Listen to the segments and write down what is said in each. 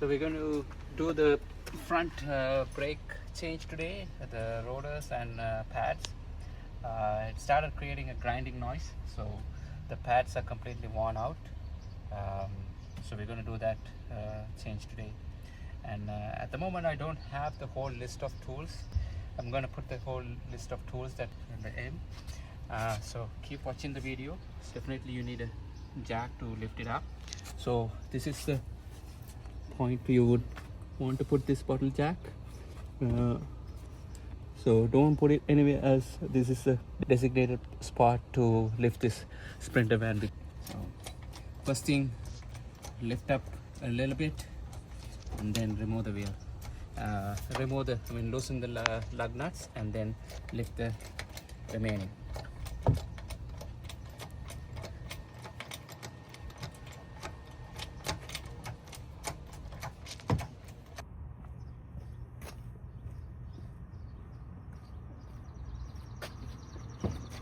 So we're going to do the front brake change today, the rotors and pads. It started creating a grinding noise, so the pads are completely worn out. So we're going to do that change today. And at the moment I don't have the whole list of tools. I'm going to put the whole list of tools that in the end. So keep watching the video. Definitely you need a jack to lift it up. So this is the point you would want to put this bottle jack. So don't put it anywhere else. This is a designated spot to lift this Sprinter van. So first thing, lift up a little bit and then remove the wheel. Loosen the lug nuts and then lift the remaining.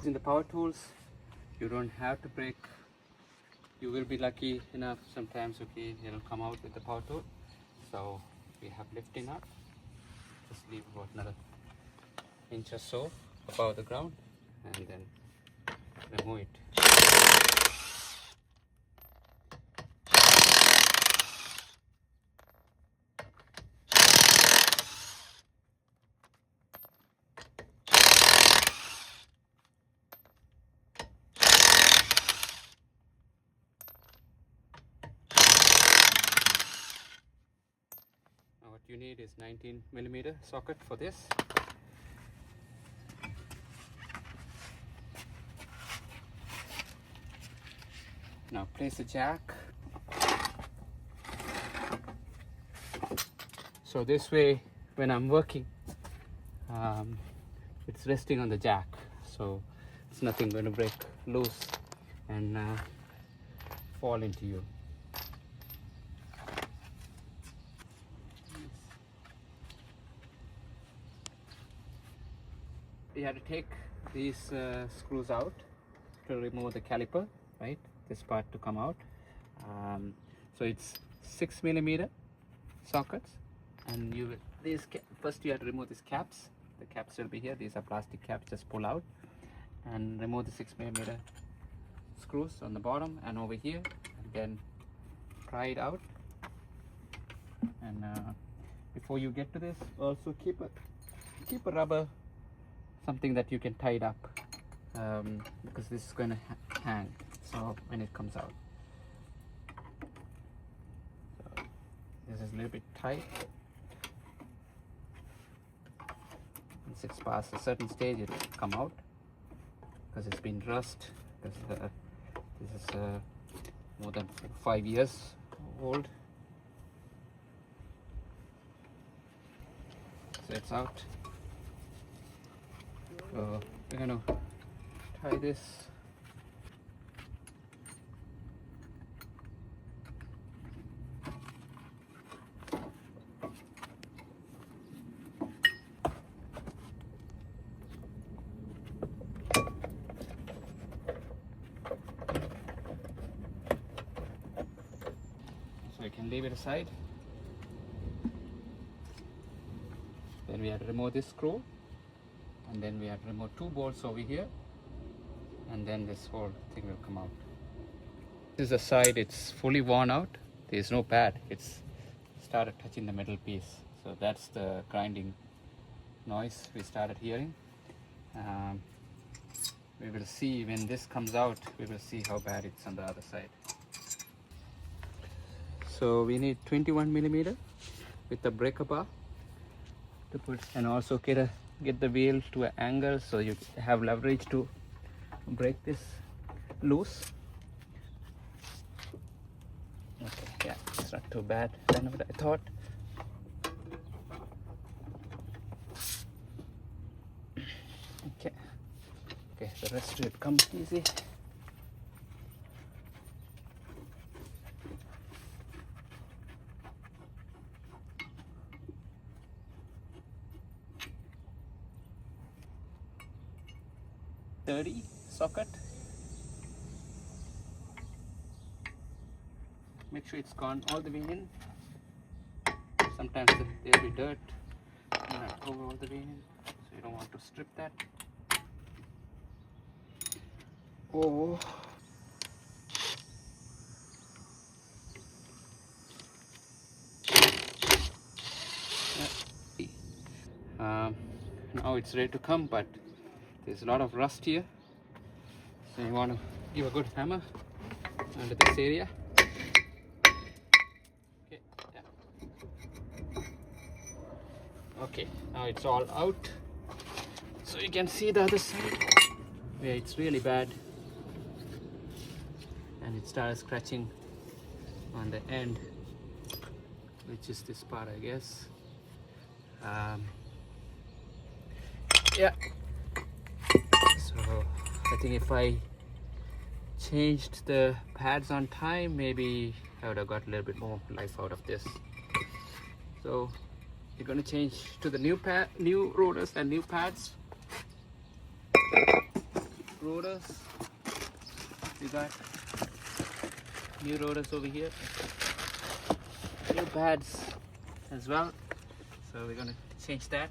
In the power tools, you don't have to brake. You will be lucky enough sometimes, okay, it'll come out with the power tool. So we have lifting up, just leave about another inch or so above the ground and then remove it. What you need is 19mm socket for this. Now place the jack. So this way when I'm working, it's resting on the jack, so it's nothing going to break loose and fall into you. You have to take these screws out to remove the caliper, right? This part to come out. So it's 6mm sockets, and first you have to remove these caps. The caps will be here. These are plastic caps. Just pull out and remove the 6mm screws on the bottom and over here. And then pry it out. And before you get to this, also keep a rubber, something that you can tie it up, because this is going to hang so when it comes out. So this is a little bit tight. Once it's past a certain stage, it will come out because it's been rust. This is more than 5 years old. So it's out. So we're going to tie this. So you can leave it aside. Then we have to remove this screw. And then we have to remove 2 bolts over here, and then this whole thing will come out. This is the side, it's fully worn out. There's no pad, it's started touching the metal piece. So that's the grinding noise we started hearing. We will see when this comes out, we will see how bad it's on the other side. So we need 21mm with the breaker bar to put, and also get the wheel to an angle so you have leverage to break this loose. Okay, yeah, it's not too bad than what I thought. Okay, the rest will come easy. Socket. Make sure it's gone all the way in. sometimes there'll be dirt over the way in, so you don't want to strip that. Oh, now it's ready to come, but there's a lot of rust here, so you want to give a good hammer under this area. Okay, yeah. Okay, now it's all out, so you can see the other side where it's really bad, and it starts scratching on the end, which is this part, I guess. Yeah, so I think if I changed the pads on time, maybe I would have got a little bit more life out of this. So you're going to change to the new rotors and new pads. Rotors, we got new rotors over here, new pads as well, so we're going to change that.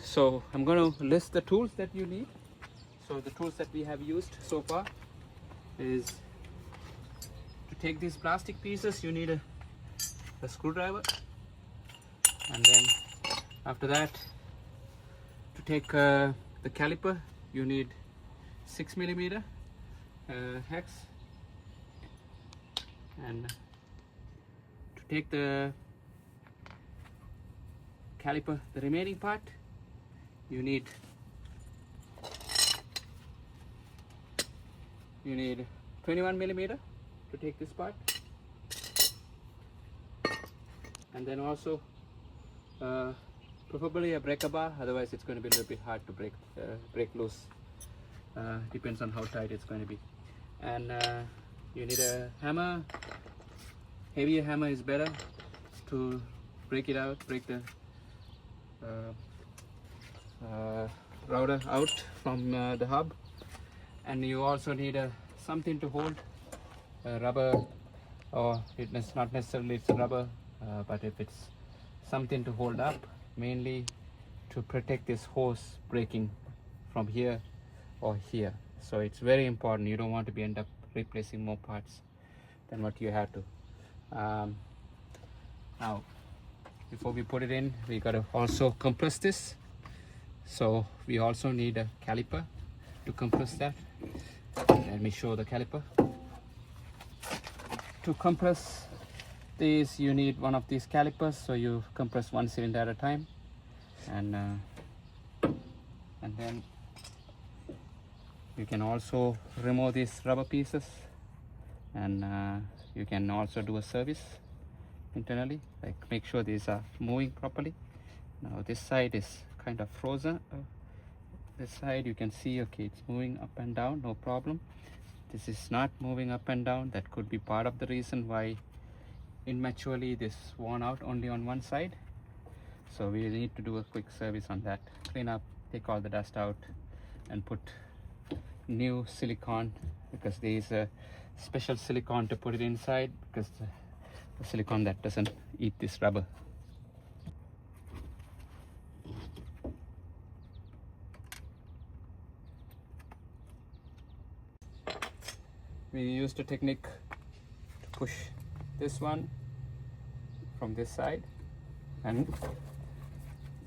So I'm going to list the tools that you need. So the tools that we have used so far is to take these plastic pieces, you need a screwdriver, and then after that, to take the caliper, you need 6mm hex, and to take the caliper, the remaining part, you need 21mm to take this part, and then also preferably a breaker bar, otherwise it's going to be a little bit hard to break loose. Depends on how tight it's going to be. And you need a hammer. Heavier hammer is better to break it out, break the router out from the hub. And you also need something to hold rubber, or it's not necessarily it's rubber, but if it's something to hold up, mainly to protect this hose breaking from here or here. So it's very important. You don't want to be end up replacing more parts than what you have to. Now before we put it in, we got to also compress this, so we also need a caliper to compress that. Let me show the caliper. To compress these, you need one of these calipers, so you compress one cylinder at a time, and then you can also remove these rubber pieces, and you can also do a service internally, like make sure these are moving properly. Now this side is kind of frozen. This side you can see, okay, it's moving up and down, no problem. This is not moving up and down. That could be part of the reason why immaturely this worn out only on one side. So we need to do a quick service on that, clean up, take all the dust out, and put new silicone, because there is a special silicone to put it inside, because the silicone that doesn't eat this rubber. We used a technique to push this one from this side and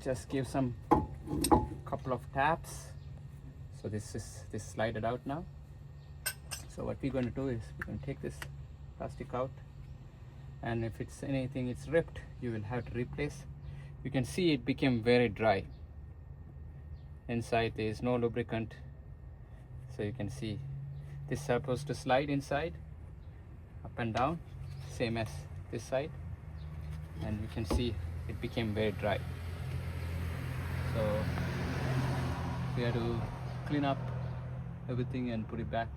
just give some couple of taps. So this slide it out now. So what we're going to do is we're going to take this plastic out, and if it's anything it's ripped, you will have to replace. You can see it became very dry. Inside there is no lubricant, so you can see this is supposed to slide inside, up and down, same as this side, and you can see it became very dry. So we have to clean up everything and put it back.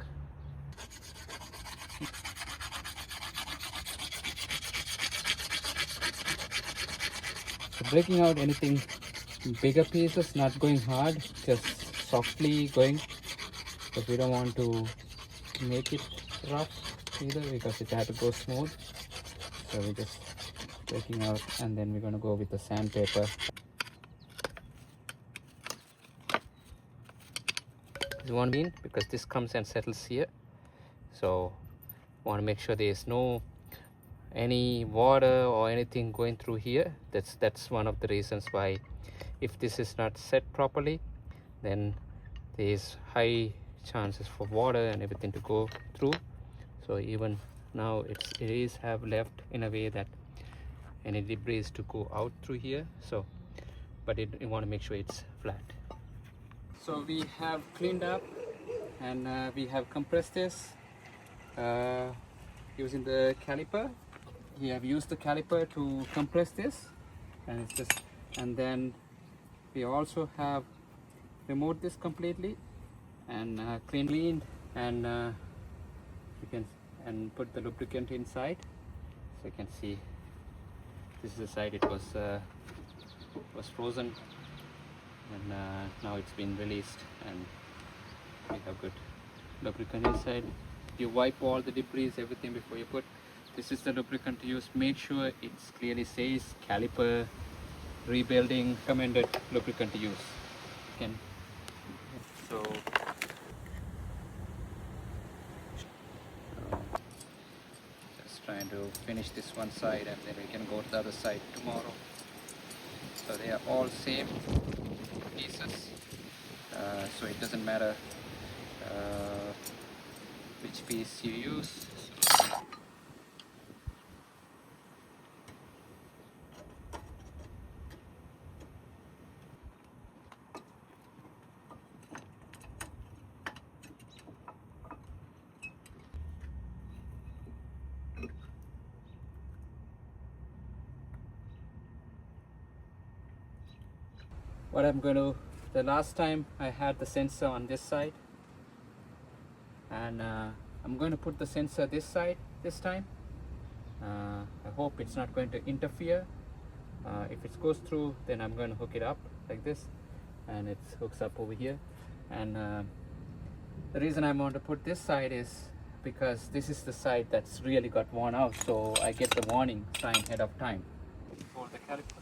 So breaking out anything bigger pieces, not going hard, just softly going, because we don't want to make it rough either, because it had to go smooth. So we just breaking out, and then we're going to go with the sandpaper. This one bean, because this comes and settles here, so want to make sure there is no any water or anything going through here. That's one of the reasons why, if this is not set properly, then there is high chances for water and everything to go through. So even now it is have left in a way that any debris to go out through here. So but you want to make sure it's flat. So we have cleaned up, and we have compressed this using the caliper. We have used the caliper to compress this, and it's just, and then we also have removed this completely and cleaned, and you can put the lubricant inside. So you can see this is the side it was frozen, and now it's been released, and we have good lubricant inside. You wipe all the debris, everything before you put. This is the lubricant to use. Make sure it clearly says caliper rebuilding recommended lubricant to use. So just trying to finish this one side, and then we can go to the other side tomorrow. So they are all same pieces, so it doesn't matter which piece you use. What I'm going to, the last time I had the sensor on this side, and I'm going to put the sensor this side this time. I hope it's not going to interfere. If it goes through, then I'm going to hook it up like this, and it hooks up over here. And the reason I want to put this side is because this is the side that's really got worn out, so I get the warning sign ahead of time for the caliper.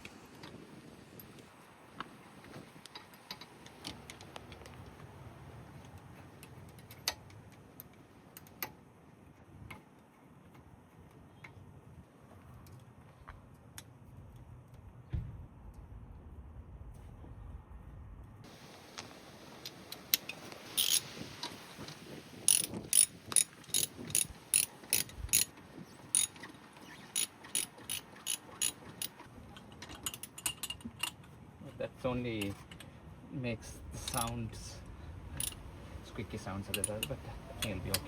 That's only makes the sounds, squeaky sounds a little, but I think it'll be okay.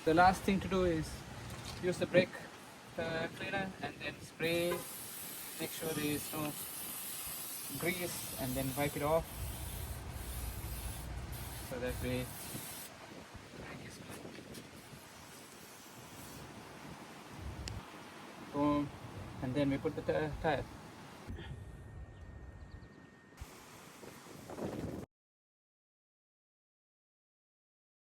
The last thing to do is use the brake cleaner and then spray, make sure there is no grease, and then wipe it off, so that way boom, and then we put the tire.